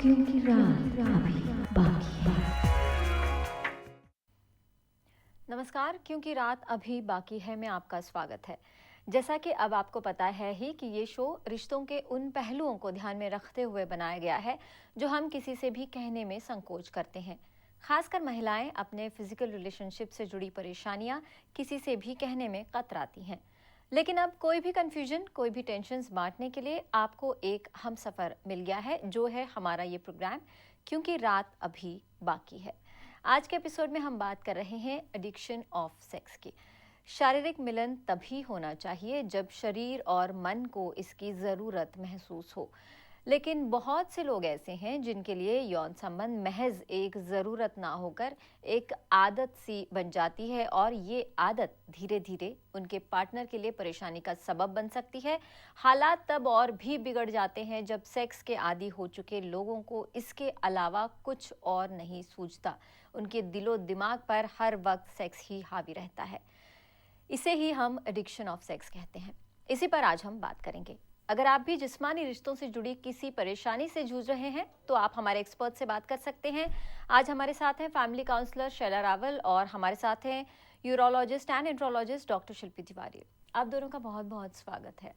क्योंकि रात अभी बाकी है। नमस्कार, क्योंकि रात अभी बाकी है में आपका स्वागत है। जैसा कि अब आपको पता है ही कि ये शो रिश्तों के उन पहलुओं को ध्यान में रखते हुए बनाया गया है जो हम किसी से भी कहने में संकोच करते हैं। खासकर महिलाएं अपने फिजिकल रिलेशनशिप से जुड़ी परेशानियां किसी से भी कहने में कतराती हैं। लेकिन अब कोई भी कंफ्यूजन, कोई भी टेंशन्स बांटने के लिए आपको एक हमसफर मिल गया है, जो है हमारा ये प्रोग्राम क्योंकि रात अभी बाकी है। आज के एपिसोड में हम बात कर रहे हैं एडिक्शन ऑफ सेक्स की। शारीरिक मिलन तभी होना चाहिए जब शरीर और मन को इसकी ज़रूरत महसूस हो, लेकिन बहुत से लोग ऐसे हैं जिनके लिए यौन संबंध महज एक ज़रूरत ना होकर एक आदत सी बन जाती है, और ये आदत धीरे धीरे उनके पार्टनर के लिए परेशानी का सबब बन सकती है। हालात तब और भी बिगड़ जाते हैं जब सेक्स के आदी हो चुके लोगों को इसके अलावा कुछ और नहीं सूझता। उनके दिलो दिमाग पर हर वक्त सेक्स ही हावी रहता है। इसे ही हम एडिक्शन ऑफ सेक्स कहते हैं। इसी पर आज हम बात करेंगे। अगर आप भी जिस्मानी रिश्तों से जुड़ी किसी परेशानी से जूझ रहे हैं तो आप हमारे एक्सपर्ट से बात कर सकते हैं। आज हमारे साथ हैं फैमिली काउंसलर शैला रावल और हमारे साथ हैं यूरोलॉजिस्ट एंड एंड्रोलॉजिस्ट डॉक्टर शिल्पी तिवारी। आप दोनों का बहुत बहुत स्वागत है।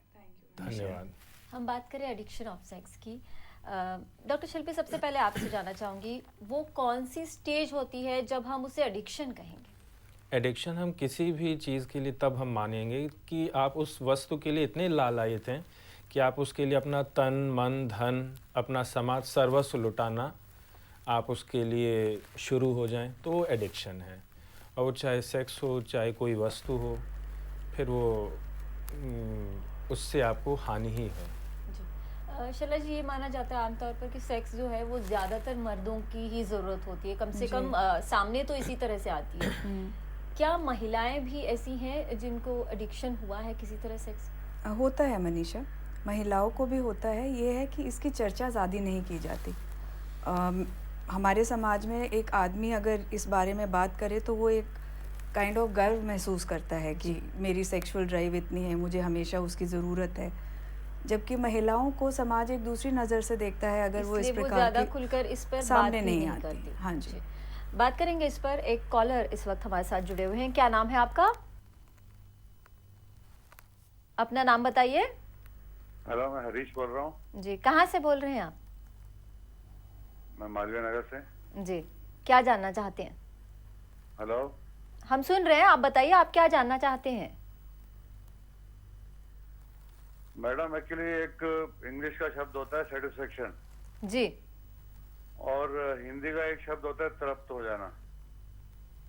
धन्यवाद। हम बात करें एडिक्शन ऑफ सेक्स की। डॉक्टर शिल्पी, सबसे पहले आपसे जानना चाहूँगी, वो कौन सी स्टेज होती है जब हम उसे एडिक्शन कहेंगे? एडिक्शन हम किसी भी चीज़ के लिए तब हम मानेंगे कि आप उस वस्तु के लिए इतने लालायित हैं कि आप उसके लिए अपना तन, मन, धन, अपना समाज, सर्वस्व लुटाना आप उसके लिए शुरू हो जाएं, तो वो एडिक्शन है। और वो चाहे सेक्स हो, चाहे कोई वस्तु हो, फिर वो उससे आपको हानि ही है। शैला जी, ये माना जाता है आमतौर पर कि सेक्स जो है वो ज़्यादातर मर्दों की ही ज़रूरत होती है, कम से कम सामने तो इसी तरह से आती है। क्या महिलाएं भी ऐसी हैं जिनको एडिक्शन हुआ है किसी तरह सेक्स? होता है मनीषा, महिलाओं को भी होता है। ये है कि इसकी चर्चा ज़्यादा नहीं की जाती। हमारे समाज में एक आदमी अगर इस बारे में बात करे तो वो एक काइंड ऑफ गर्व महसूस करता है कि मेरी सेक्सुअल ड्राइव इतनी है, मुझे हमेशा उसकी ज़रूरत है। जबकि महिलाओं को समाज एक दूसरी नज़र से देखता है अगर वो इस प्रकार की खुलकर इस पर सामने बात नहीं आती। आती। हाँ जी, बात करेंगे इस पर। एक कॉलर इस वक्त हमारे साथ जुड़े हुए हैं। क्या नाम है आपका? अपना नाम बताइए। हेलो, मैं हरीश बोल रहा हूँ जी, कहाँ से बोल रहे हैं आप? मैं मालवीय नगर से। जी, क्या जानना चाहते हैं? हेलो, हम सुन रहे हैं, आप बताइए आप क्या जानना चाहते हैं? मैडम, एक्चुअली एक इंग्लिश का शब्द होता है सेटिस्फेक्शन, जी और हिंदी का एक शब्द होता है तृप्त हो जाना।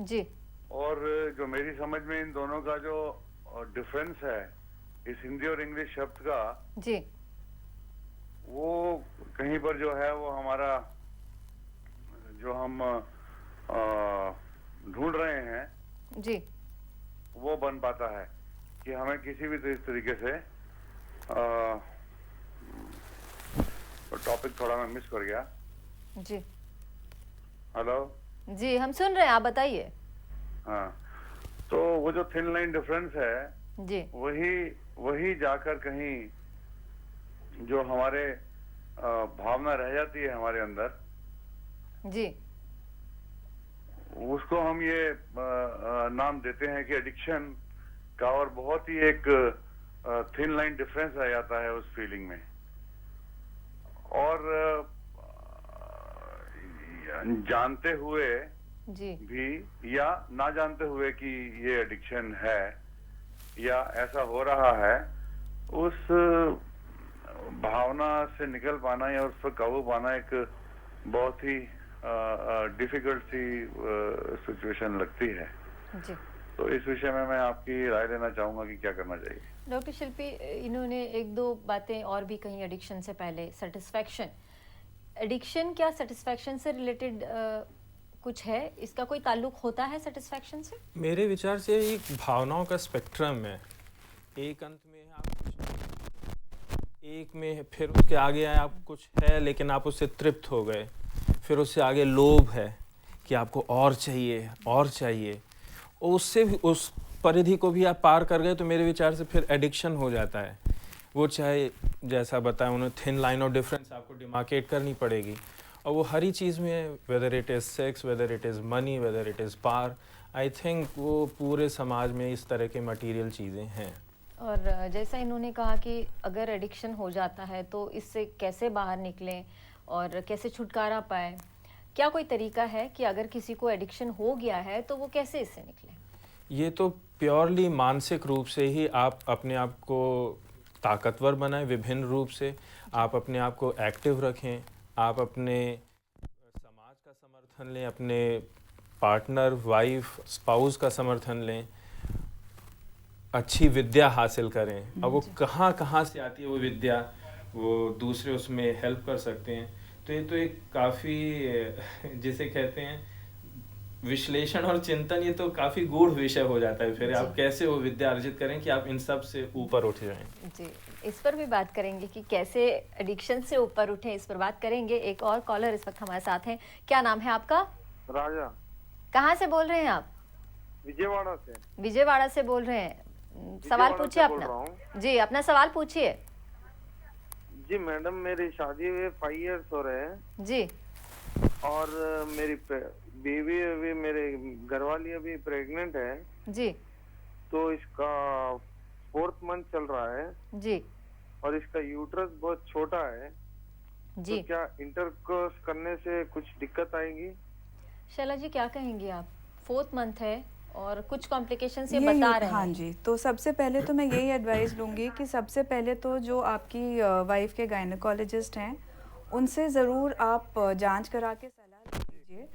जी। और जो मेरी समझ में इन दोनों का जो डिफरेंस है इस हिंदी और इंग्लिश शब्द का, जी, वो कहीं पर जो है वो हमारा जो हम ढूंढ रहे हैं जी, वो बन पाता है कि हमें किसी भी तरीके से टॉपिक थोड़ा मैं मिस कर गया। जी। हेलो जी, हम सुन रहे हैं, आप बताइए। हाँ, तो वो जो थिन लाइन डिफरेंस है जी, वही जाकर कहीं जो हमारे भावना रह जाती है हमारे अंदर, जी, उसको हम ये नाम देते हैं कि एडिक्शन का, और बहुत ही एक थिन लाइन डिफरेंस रह जाता है उस फीलिंग में। और जानते हुए जी, भी या ना जानते हुए कि ये एडिक्शन है या ऐसा हो रहा है, उस भावना से निकल पाना या उस पर काबू पाना एक बहुत ही डिफिकल्ट सी सिचुएशन लगती है। जी। तो इस विषय में मैं आपकी राय लेना चाहूंगा कि क्या करना चाहिए। डॉक्टर शिल्पी, इन्होंने एक दो बातें और भी कही एडिक्शन से पहले। सेटिस्फैक्शन, एडिक्शन क्या सेटिस्फैक्शन से रिलेटेड कुछ है? इसका कोई ताल्लुक होता है सेटिस्फैक्शन से? मेरे विचार से एक भावनाओं का स्पेक्ट्रम है। एक अंत में आप कुछ, एक में फिर उसके आगे आप कुछ है लेकिन आप उससे तृप्त हो गए, फिर उससे आगे लोभ है कि आपको और चाहिए और चाहिए, और उससे भी उस परिधि को भी आप पार कर गए तो मेरे विचार से फिर एडिक्शन हो जाता है। वो चाहे जैसा बताया उन्होंने, थिन लाइन ऑफ डिफरेंस आपको डिमार्केट करनी पड़ेगी, और वो हर ही चीज़ में, whether it is sex, whether it is money, whether it is power, I think वो पूरे समाज में इस तरह के मटेरियल चीज़ें हैं। और जैसा इन्होंने कहा कि अगर एडिक्शन हो जाता है तो इससे कैसे बाहर निकलें और कैसे छुटकारा पाएं, क्या कोई तरीका है कि अगर किसी को एडिक्शन हो गया है तो वो कैसे इससे निकले? ये तो प्योरली मानसिक रूप से ही आप अपने आप को ताकतवर बनाएं, विभिन्न रूप से आप अपने आप को एक्टिव रखें, आप अपने समाज का समर्थन लें, अपने पार्टनर, वाइफ, स्पाउस का समर्थन लें, अच्छी विद्या हासिल करें। अब वो कहाँ कहाँ से आती है वो विद्या, वो दूसरे उसमें हेल्प कर सकते हैं। तो ये तो एक काफ़ी जिसे कहते हैं विश्लेषण और चिंतन, ये तो काफ़ी गूढ़ विषय हो जाता है। फिर आप कैसे वो विद्या अर्जित करें कि आप इन सब से ऊपर उठ जाएं। जी, इस पर भी बात करेंगे कि कैसे एडिक्शन से ऊपर उठें, इस पर बात करेंगे। एक और कॉलर इस वक्त हमारे साथ हैं। क्या नाम है आपका? राजा। कहाँ से बोल रहे हैं आप? विजयवाड़ा से। विजयवाड़ा से बोल रहे हैं। सवाल पूछिए अपना। जी, अपना सवाल पूछिए। जी मैडम, मेरी शादी हुए 5 इयर्स हो रहे हैं जी। और मेरी बेबी अभी, मेरे घरवाली अभी प्रेग्नेंट है जी। तो इसका 4th मंथ चल रहा है जी। और इसका यूट्रस बहुत छोटा है। जी। तो क्या इंटरकोर्स करने से कुछ दिक्कत आएगी? शैला जी, क्या कहेंगी आप? 4th मंथ है और कुछ कॉम्प्लिकेशंस ये ये बता रहे हैं। हाँ जी, तो सबसे पहले तो मैं यही एडवाइस लूँगी कि सबसे पहले तो जो आपकी वाइफ के गायनेकोलॉजिस्ट हैं उनसे ज़रूर आप जांच करा के सलाह ले लीजिए।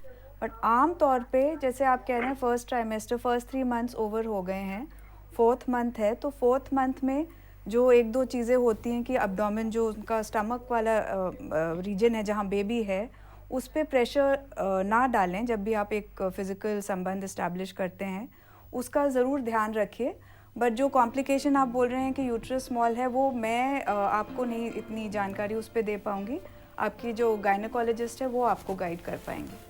बट आम तौर पे जैसे आप कह रहे हैं first trimester, first 3 months over हो गए हैं, 4th मंथ है, तो 4th मंथ में जो 1-2 चीज़ें होती हैं कि अब्डोमेन, जो उनका स्टमक वाला रीजन है जहाँ बेबी है, उस पे प्रेशर ना डालें जब भी आप एक फ़िज़िकल संबंध इस्टेब्लिश करते हैं, उसका ज़रूर ध्यान रखिए। बट जो कॉम्प्लिकेशन आप बोल रहे हैं कि यूट्रस स्मॉल है, वो मैं आपको नहीं इतनी जानकारी उस पर दे पाऊँगी। आपकी जो गायनेकोलॉजिस्ट है वो आपको गाइड कर पाएंगे।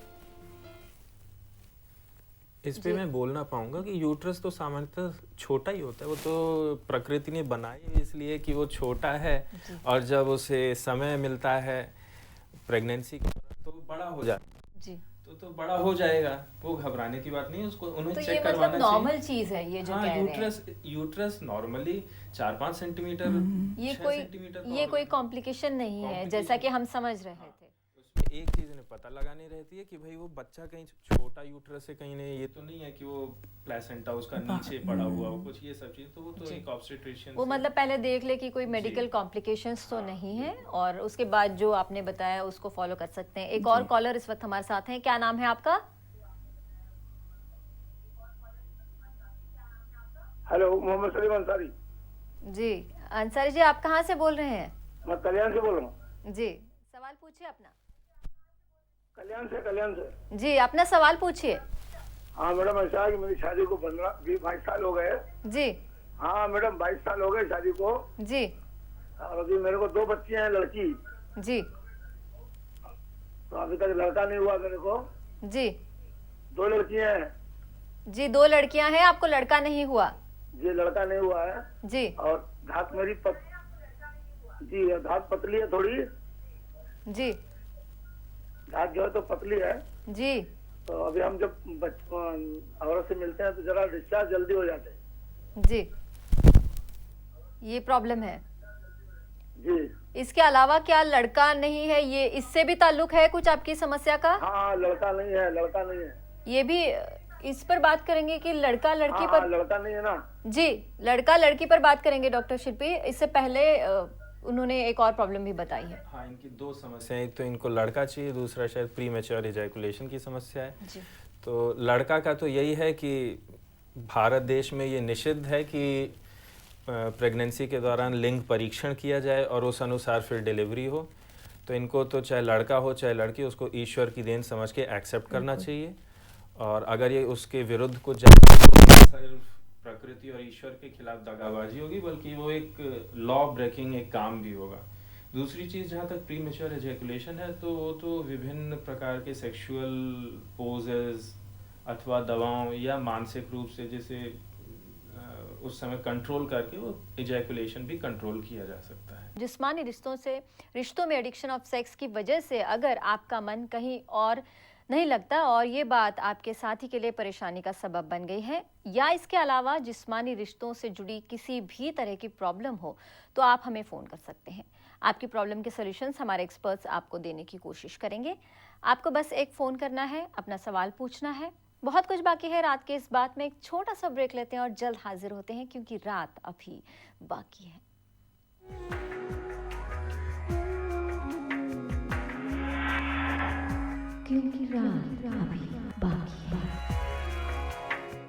इस पे मैं बोलना पाऊंगा कि यूट्रस तो सामान्यतः छोटा ही होता है, वो तो प्रकृति ने बनाई इसलिए कि वो छोटा है, और जब उसे समय मिलता है प्रेगनेंसी के दौरान तो बड़ा हो जाता है। जी। तो बड़ा हो जाएगा, वो घबराने की बात नहीं है, उसको उन्हें तो चेक ये करवाना मतलब चाहिए। नॉर्मल चीज है ये जो हाँ, कह रहे हैं। यूट्रस नॉर्मली 4-5 सेंटीमीटर, ये 6 कोई सेंटीमीटर ये कोई कॉम्प्लिकेशन नहीं है जैसा कि हम समझ रहे थे। उसमें एक चीज इन्हें पता लगानी रहती है कि भाई वो बच्चा कहीं छोटा यूट्रस है, कहीं नहीं, ये तो नहीं है कि वो प्लेसेंटा उसका नीचे पड़ा हुआ हो कुछ, ये सब चीज तो वो तो एक ऑब्स्टेट्रिशियन वो मतलब पहले देख ले कि कोई मेडिकल कॉम्प्लिकेशंस तो नहीं है, और उसके बाद जो आपने बताया उसको फॉलो कर सकते हैं। एक और कॉलर इस वक्त हमारे साथ हैं। क्या नाम है आपका? हेलो, मोहम्मद सलीम अंसारी। जी, अंसारी जी, आप कहाँ से बोल रहे हैं? मैं कल्याण से बोल रहा हूँ। जी, सवाल पूछिए अपना। कल्याण से। जी, अपना सवाल पूछिए। हाँ मैडम, ऐसा है कि मेरी शादी को 22 साल हो गए। जी। हाँ मैडम, 22 साल हो गए शादी को। जी। और अभी मेरे को 2 बच्चियां हैं, लड़की। जी। तो अभी तक लड़का नहीं हुआ मेरे को। जी। 2 लड़कियां हैं। जी, 2 लड़कियां हैं, आपको लड़का नहीं हुआ? जी, लड़का नहीं हुआ है। जी। और धात मेरी जी, धात पतली है थोड़ी। जी। धात जो है तो पतली है। जी। तो अभी हम जब औरत से मिलते हैं तो जरा डिस्चार्ज जल्दी हो जाते हैं। जी, ये प्रॉब्लम है। जी। इसके अलावा क्या लड़का नहीं है, ये इससे भी ताल्लुक है कुछ आपकी समस्या का? हाँ, लड़का नहीं है। ये भी इस पर बात करेंगे कि लड़का लड़की हाँ, पर। लड़का नहीं है ना। जी, लड़का लड़की पर बात करेंगे डॉक्टर शिल्पी। इससे पहले उन्होंने एक और प्रॉब्लम भी बताई है। हाँ, इनकी 2 समस्याएं, एक तो इनको लड़का चाहिए, दूसरा शायद प्रीमेच्योर इजैकुलेशन की समस्या है। जी। तो लड़का का तो यही है कि भारत देश में ये निषिद्ध है कि प्रेगनेंसी के दौरान लिंग परीक्षण किया जाए और उस अनुसार फिर डिलीवरी हो। तो इनको तो चाहे लड़का हो चाहे लड़की, उसको ईश्वर की देन समझ के एक्सेप्ट करना चाहिए, और अगर ये उसके विरुद्ध कुछ सिर्फ प्रकृति और ईश्वर के खिलाफ दगाबाजी होगी, बल्कि वो एक लॉ ब्रेकिंग एक काम भी होगा। दूसरी चीज़, जहाँ तक प्री मैच्योर एजैकुलेशन है, तो वो तो विभिन्न प्रकार के सेक्सुअल पोजेस अथवा दवाओं या मानसिक रूप से जैसे उस समय कंट्रोल करके वो इजैकुलेशन भी कंट्रोल किया जा सकता है। जिस्मानी रिश्तों में एडिक्शन ऑफ सेक्स की वजह से अगर आपका मन कहीं और नहीं लगता और ये बात आपके साथी के लिए परेशानी का सबब बन गई है, या इसके अलावा जिस्मानी रिश्तों से जुड़ी किसी भी तरह की प्रॉब्लम हो, तो आप हमें फ़ोन कर सकते हैं। आपकी प्रॉब्लम के सॉल्यूशंस हमारे एक्सपर्ट्स आपको देने की कोशिश करेंगे। आपको बस एक फ़ोन करना है, अपना सवाल पूछना है। बहुत कुछ बाकी है रात के इस बात में। एक छोटा सा ब्रेक लेते हैं और जल्द हाजिर होते हैं, क्योंकि रात अभी बाकी है।